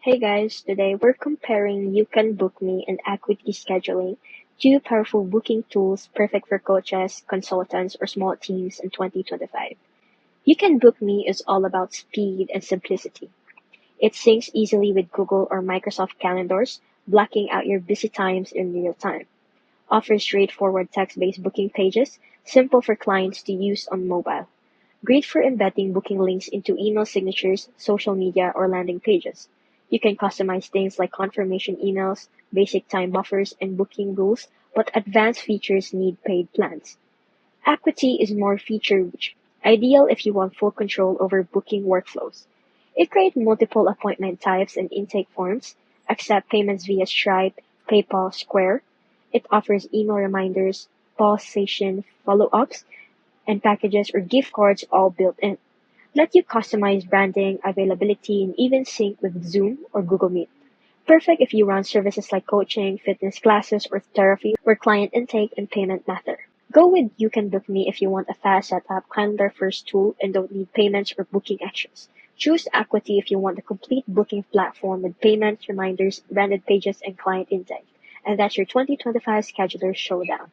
Hey guys, today we're comparing YouCanBookMe and Acuity Scheduling, two powerful booking tools perfect for coaches, consultants, or small teams in 2025. YouCanBookMe is all about speed and simplicity. It syncs easily with Google or Microsoft calendars, blocking out your busy times in real time. Offers straightforward text-based booking pages, simple for clients to use on mobile. Great for embedding booking links into email signatures, social media, or landing pages. You can customize things like confirmation emails, basic time buffers, and booking rules, but advanced features need paid plans. Acuity is more feature-rich, ideal if you want full control over booking workflows. It creates multiple appointment types and intake forms, accepts payments via Stripe, PayPal, Square. It offers email reminders, pause session follow-ups, and packages or gift cards all built in. Let you customize branding, availability, and even sync with Zoom or Google Meet. Perfect if you run services like coaching, fitness classes, or therapy where client intake and payment matter. Go with You Can Book Me if you want a fast setup, calendar first tool, and don't need payments or booking extras. Choose Acuity if you want a complete booking platform with payments, reminders, branded pages, and client intake. And that's your 2025 scheduler showdown.